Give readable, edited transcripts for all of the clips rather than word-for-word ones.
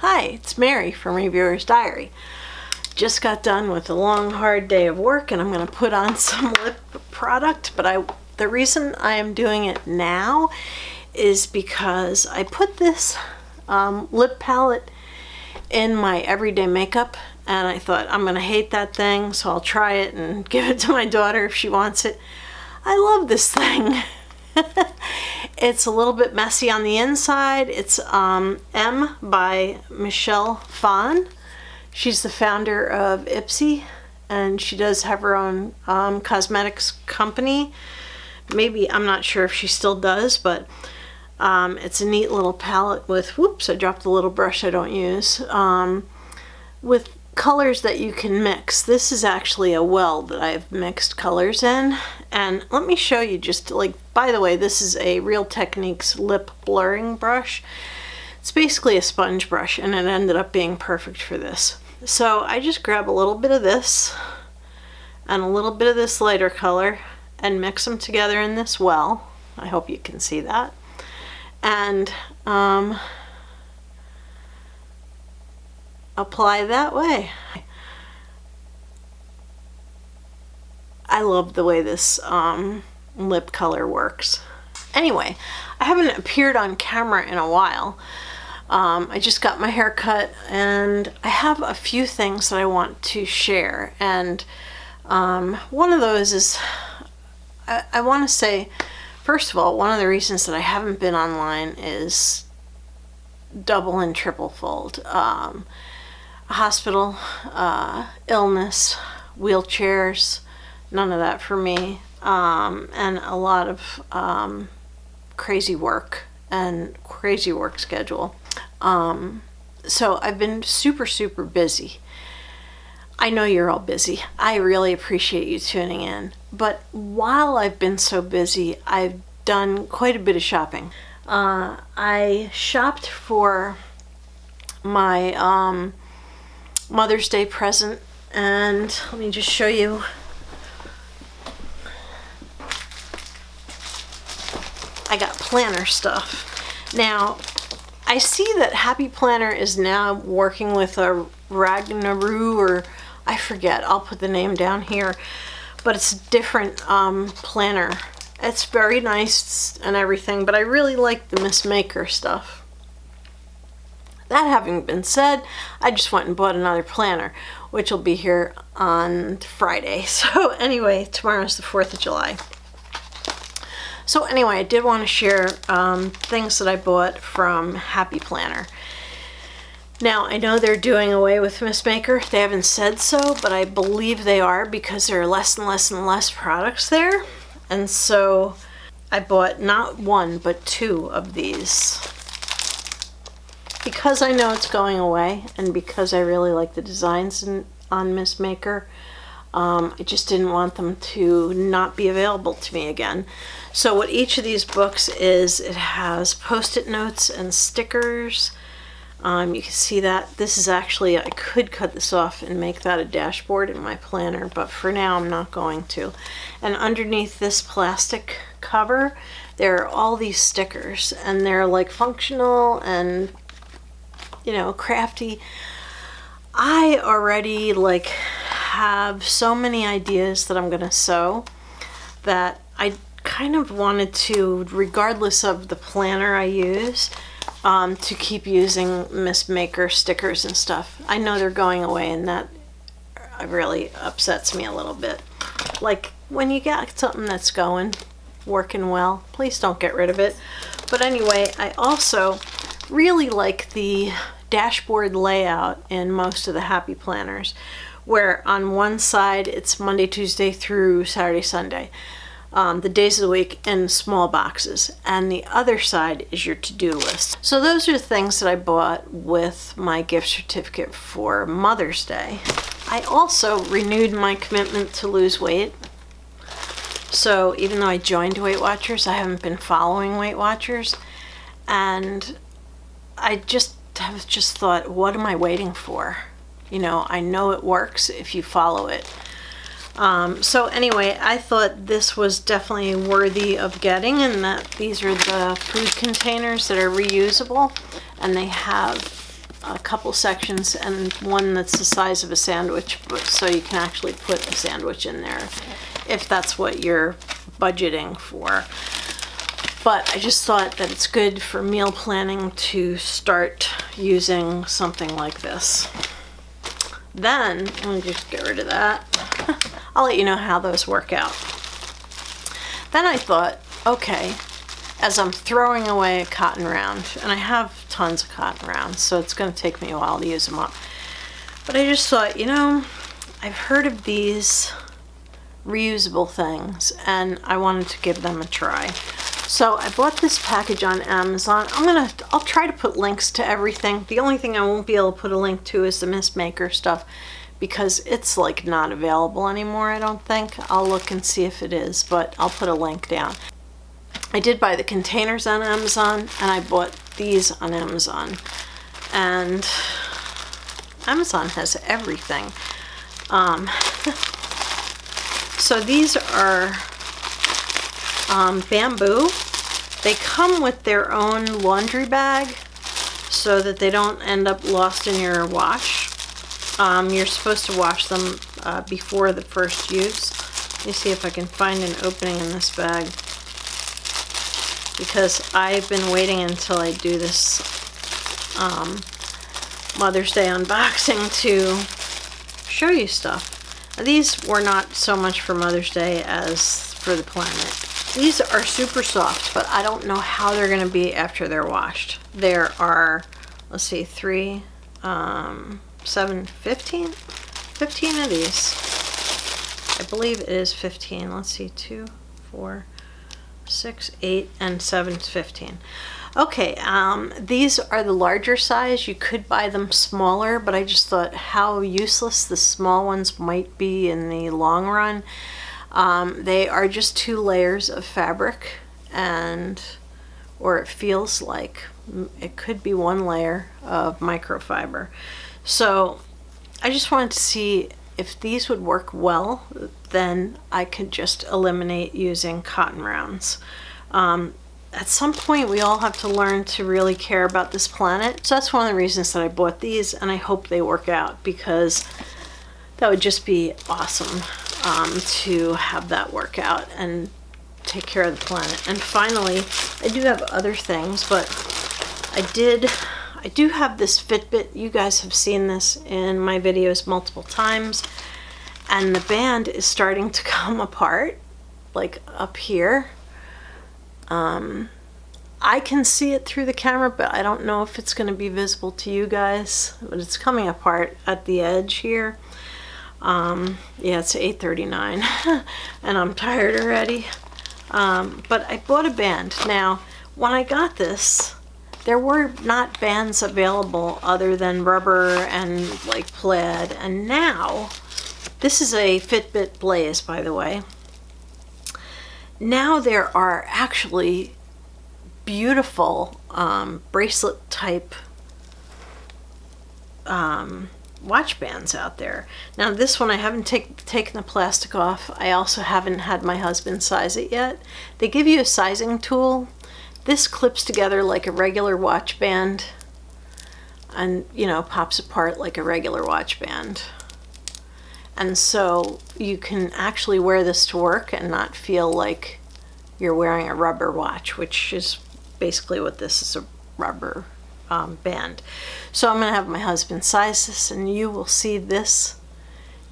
Hi, it's Mary from Reviewer's Diary. Just got done with a long, hard day of work and I'm going to put on some lip product, but the reason I am doing it now is because I put this lip palette in my everyday makeup and I thought I'm going to hate that thing, so I'll try it and give it to my daughter if she wants it. I love this thing. It's a little bit messy on the inside. It's M by Michelle Phan. She's the founder of IPSY, and she does have her own cosmetics company. Maybe, I'm not sure if she still does, but it's a neat little palette with, whoops, I dropped the little brush I don't use, with colors that you can mix. This is actually a well that I've mixed colors in, and let me show you just like, by the way, this is a Real Techniques lip blurring brush. It's basically a sponge brush and it ended up being perfect for this. So I just grab a little bit of this and a little bit of this lighter color and mix them together in this well. I hope you can see that. And apply that way. I love the way this lip color works. Anyway, I haven't appeared on camera in a while. I just got my hair cut and I have a few things that I want to share, and one of those is I want to say, first of all, one of the reasons that I haven't been online is double and triple fold. Hospital, illness, wheelchairs, none of that for me, and a lot of crazy work and crazy work schedule. So I've been super busy. I know you're all busy. I really appreciate you tuning in. But while I've been so busy, I've done quite a bit of shopping. I shopped for my Mother's Day present, and let me just show you. I got planner stuff. Now, I see that Happy Planner is now working with a Ragnaru, or I forget, I'll put the name down here, but it's a different planner. It's very nice and everything, but I really like the Miss Maker stuff. That having been said, I just went and bought another planner, which will be here on Friday. So anyway, tomorrow's the 4th of July. So anyway, I did want to share things that I bought from Happy Planner. Now, I know they're doing away with Miss Maker. They haven't said so, but I believe they are, because there are less and less products there. And so I bought not one, but 2 of these. Because I know it's going away, and because I really like the designs on Miss Maker, I just didn't want them to not be available to me again. So what each of these books is, it has post-it notes and stickers. You can see that this is actually, I could cut this off and make that a dashboard in my planner, but for now I'm not going to. And underneath this plastic cover, there are all these stickers, and they're like functional and, you know, crafty. I already like have so many ideas that I'm gonna sew that I kind of wanted to, regardless of the planner I use, to keep using Miss Maker stickers and stuff. I know they're going away, and that really upsets me a little bit. Like, when you got something that's working well, please don't get rid of it. But anyway, I also really like the dashboard layout in most of the Happy Planners, where on one side it's Monday, Tuesday through Saturday, Sunday, the days of the week in small boxes, and the other side is your to-do list. So those are the things that I bought with my gift certificate for Mother's Day. I also renewed my commitment to lose weight. So even though I joined Weight Watchers, I haven't been following Weight Watchers, and I have just thought, what am I waiting for? You know, I know it works if you follow it. So anyway, I thought this was definitely worthy of getting, and that these are the food containers that are reusable, and they have a couple sections and one that's the size of a sandwich, so you can actually put a sandwich in there if that's what you're budgeting for. But I just thought that it's good for meal planning to start using something like this. Then, let me just get rid of that. I'll let you know how those work out. Then I thought, okay, as I'm throwing away a cotton round, and I have tons of cotton rounds, so it's going to take me a while to use them up. But I just thought, you know, I've heard of these reusable things, and I wanted to give them a try. So I bought this package on Amazon. I'll try to put links to everything. The only thing I won't be able to put a link to is the Mist Maker stuff, because it's like not available anymore, I don't think. I'll look and see if it is, but I'll put a link down. I did buy the containers on Amazon, and I bought these on Amazon. And Amazon has everything. So these are bamboo. They come with their own laundry bag so that they don't end up lost in your wash. You're supposed to wash them before the first use. Let me see if I can find an opening in this bag, because I've been waiting until I do this Mother's Day unboxing to show you stuff. These were not so much for Mother's Day as for the planet. These are super soft, but I don't know how they're going to be after they're washed. There are, let's see, 3, 7, 15? 15 of these. I believe it is 15. Let's see, 2, 4, 6, 8, and 7 is 15. Okay, these are the larger size. You could buy them smaller, but I just thought how useless the small ones might be in the long run. They are just 2 layers of fabric, or it feels like it could be 1 layer of microfiber. So I just wanted to see if these would work well. Then I could just eliminate using cotton rounds. At some point we all have to learn to really care about this planet. So that's one of the reasons that I bought these, and I hope they work out, because that would just be awesome to have that work out and take care of the planet. And finally, I do have other things, but I do have this Fitbit. You guys have seen this in my videos multiple times, and the band is starting to come apart, like up here. I can see it through the camera, but I don't know if it's going to be visible to you guys, but it's coming apart at the edge here. Yeah, it's 8:39 and I'm tired already. But I bought a band. Now, when I got this, there were not bands available other than rubber and like plaid, and now, this is a Fitbit Blaze, by the way. Now there are actually beautiful bracelet type watch bands out there. Now this one I haven't taken the plastic off. I also haven't had my husband size it yet. They give you a sizing tool. This clips together like a regular watch band and, you know, pops apart like a regular watch band. And so you can actually wear this to work and not feel like you're wearing a rubber watch, which is basically what this is, a rubber band. So I'm going to have my husband size this, and you will see this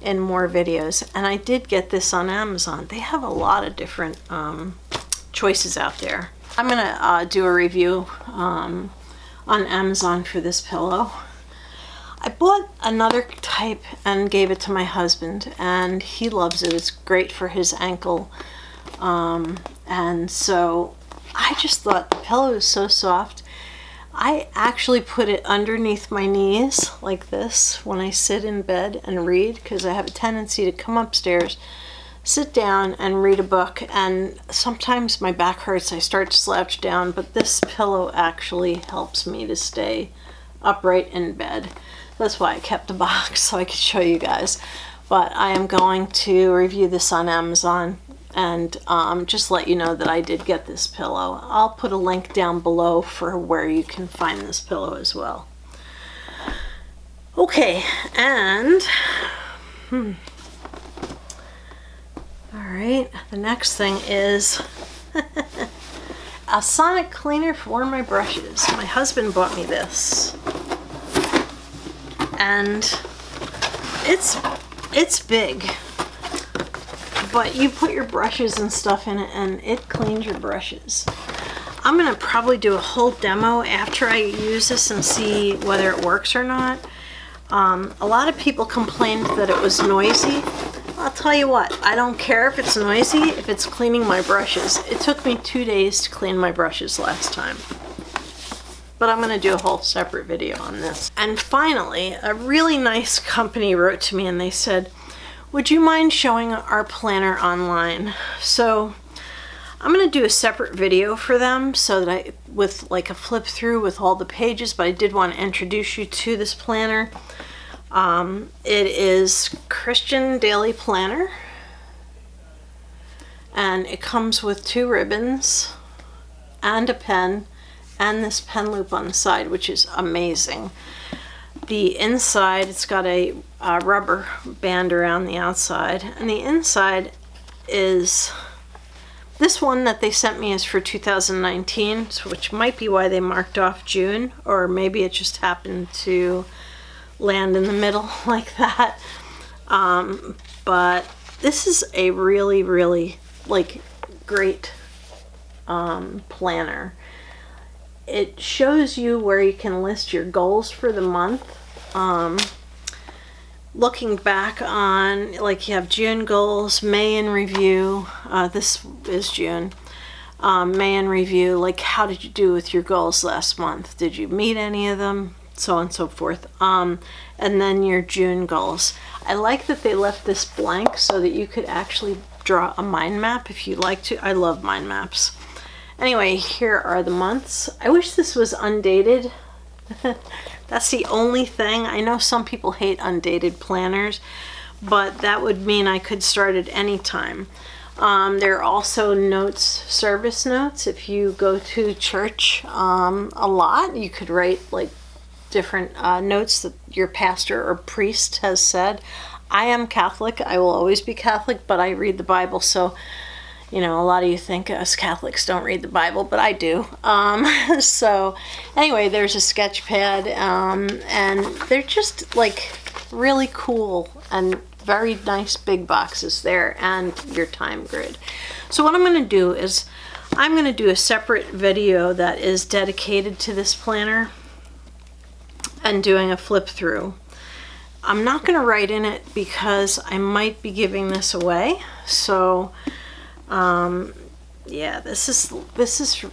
in more videos. And I did get this on Amazon. They have a lot of different choices out there. I'm going to do a review on Amazon for this pillow. I bought another type and gave it to my husband, and he loves it. It's great for his ankle. And so I just thought the pillow is so soft. I actually put it underneath my knees like this when I sit in bed and read, because I have a tendency to come upstairs, sit down and read a book, and sometimes my back hurts. I start to slouch down, but this pillow actually helps me to stay upright in bed. That's why I kept the box, so I could show you guys. But I am going to review this on Amazon and just let you know that I did get this pillow. I'll put a link down below for where you can find this pillow as well. Okay, and all right, the next thing is a sonic cleaner for one of my brushes. My husband bought me this, and it's big, but you put your brushes and stuff in it and it cleans your brushes. I'm gonna probably do a whole demo after I use this and see whether it works or not. A lot of people complained that it was noisy. I'll tell you what, I don't care if it's noisy, if it's cleaning my brushes. It took me 2 days to clean my brushes last time. But I'm gonna do a whole separate video on this. And finally, a really nice company wrote to me and they said, would you mind showing our planner online? So I'm gonna do a separate video for them so that with like a flip through with all the pages, but I did want to introduce you to this planner. It is Christian Daily Planner, and it comes with 2 ribbons and a pen and this pen loop on the side, which is amazing. The inside, it's got a rubber band around the outside, and the inside is, this one that they sent me is for 2019, which might be why they marked off June, or maybe it just happened to land in the middle like that. But this is a really, really like great planner. It shows you where you can list your goals for the month. Looking back on, like, you have June goals, May in review. This is June. May in review, like, how did you do with your goals last month? Did you meet any of them? So on and so forth. And then your June goals. I like that they left this blank so that you could actually draw a mind map if you'd like to. I love mind maps. Anyway, here are the months. I wish this was undated. That's the only thing. I know some people hate undated planners, but that would mean I could start at any time. There are also notes, service notes. If you go to church a lot, you could write like different notes that your pastor or priest has said. I am Catholic. I will always be Catholic, but I read the Bible, so you know, a lot of you think us Catholics don't read the Bible, but I do. So anyway, there's a sketch pad, and they're just like really cool and very nice big boxes there, and your time grid. So what I'm going to do is I'm going to do a separate video that is dedicated to this planner and doing a flip through. I'm not going to write in it because I might be giving this away. So yeah, this is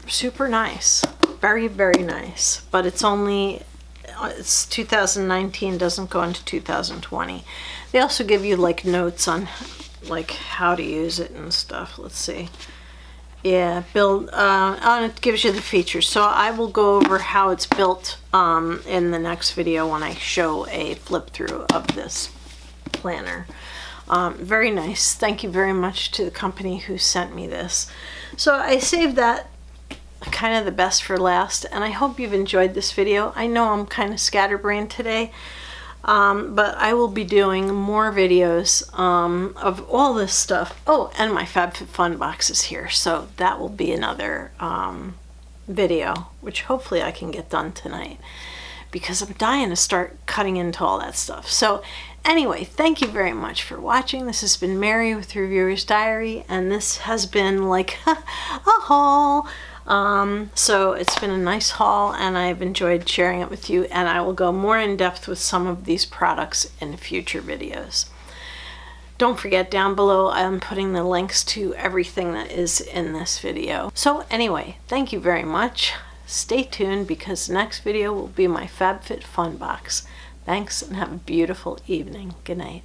super nice, very, very nice, but it's 2019, doesn't go into 2020. They also give you like notes on like how to use it and stuff. Let's see. Yeah, it gives you the features. So I will go over how it's built in the next video when I show a flip through of this planner. Very nice. Thank you very much to the company who sent me this. So I saved that kind of the best for last, and I hope you've enjoyed this video. I know I'm kind of scatterbrained today, but I will be doing more videos of all this stuff. Oh, and my FabFitFun box is here, so that will be another video, which hopefully I can get done tonight, because I'm dying to start cutting into all that stuff. So anyway, thank you very much for watching. This has been Mary with Reviewer's Diary, and this has been like a haul. So it's been a nice haul, and I've enjoyed sharing it with you, and I will go more in depth with some of these products in future videos. Don't forget, down below I'm putting the links to everything that is in this video. So anyway, thank you very much. Stay tuned, because the next video will be my FabFitFun box. Thanks, and have a beautiful evening. Good night.